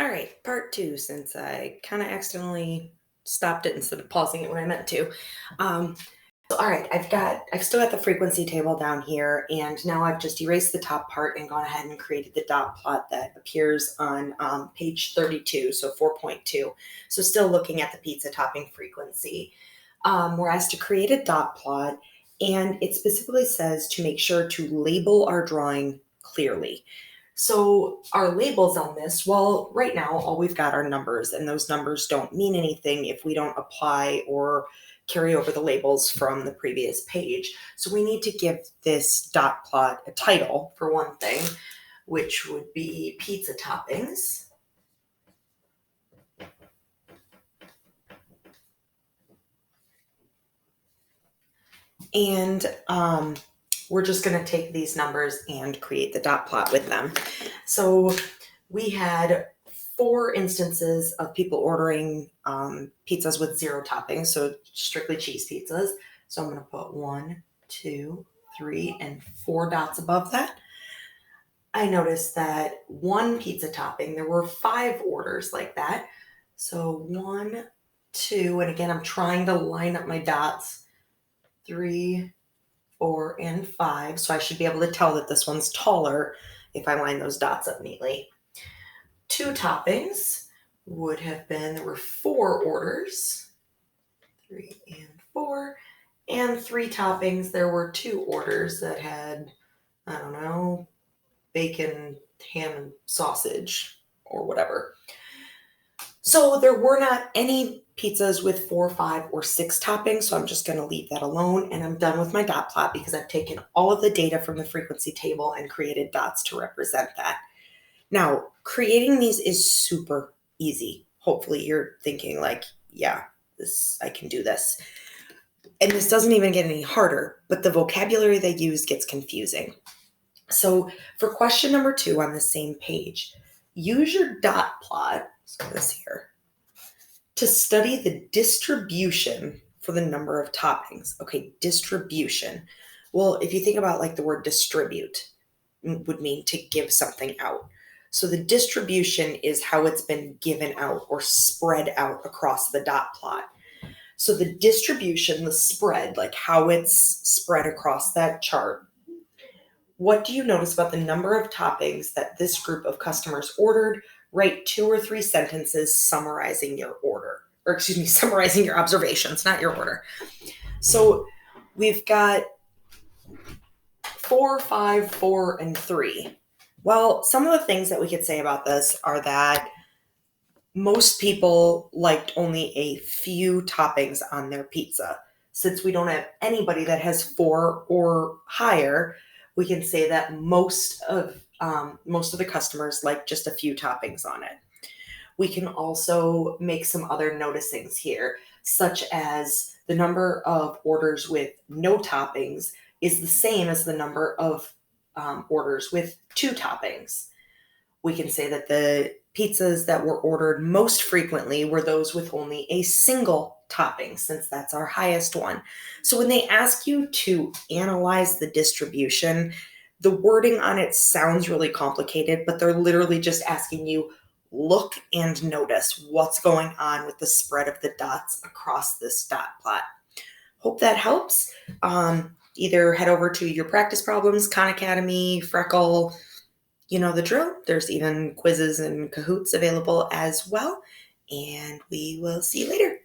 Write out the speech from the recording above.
All right, part two, since I kind of accidentally stopped it instead of pausing it when I meant to. Um, all right, I've still got the frequency table down here, and now I've just erased the top part and gone ahead and created the dot plot that appears on page 32, so 4.2. So still looking at the pizza topping frequency. We're asked to create a dot plot, and it specifically says to make sure to label our drawing clearly. So our labels on this, well, right now all we've got are numbers, and those numbers don't mean anything if we don't apply or carry over the labels from the previous page. So we need to give this dot plot a title for one thing, which would be pizza toppings. And we're just going to take these numbers and create the dot plot with them. So we had 4 instances of people ordering pizzas with 0 toppings, so strictly cheese pizzas. So I'm going to put 1, 2, 3, and 4 dots above that. I noticed that 1 pizza topping, there were 5 orders like that. So 1, 2, and again, I'm trying to line up my dots. 3, 4, and 5. So I should be able to tell that this one's taller if I line those dots up neatly. 2 toppings would have been, there were 4 orders, 3 and 4. And 3 toppings, there were 2 orders that had, I don't know, bacon, ham, and sausage or whatever. So there were not any pizzas with 4, 5, or 6 toppings, so I'm just going to leave that alone, and I'm done with my dot plot because I've taken all of the data from the frequency table and created dots to represent that. Now, creating these is super easy. Hopefully you're thinking like, yeah, I can do this. And this doesn't even get any harder, but the vocabulary they use gets confusing. So for question number 2 on the same page, use your dot plot, so this here, to study the distribution for the number of toppings. Okay, distribution. Well, if you think about like the word distribute would mean to give something out. So the distribution is how it's been given out or spread out across the dot plot. So the distribution, the spread, like how it's spread across that chart. What do you notice about the number of toppings that this group of customers ordered? Write 2 or 3 sentences summarizing your order, or excuse me, summarizing your observations, not your order. So we've got 4, 5, 4, and 3. Well, some of the things that we could say about this are that most people liked only a few toppings on their pizza. Since we don't have anybody that has 4 or higher, we can say that most of the customers like just a few toppings on it. We can also make some other noticings here, such as the number of orders with no toppings is the same as the number of orders with 2 toppings. We can say that the pizzas that were ordered most frequently were those with only a single topping, since that's our highest one. So when they ask you to analyze the distribution, the wording on it sounds really complicated, but they're literally just asking you, look and notice what's going on with the spread of the dots across this dot plot. Hope that helps. Either head over to your practice problems, Khan Academy, Freckle, you know the drill. There's even quizzes and Kahoots available as well. And we will see you later.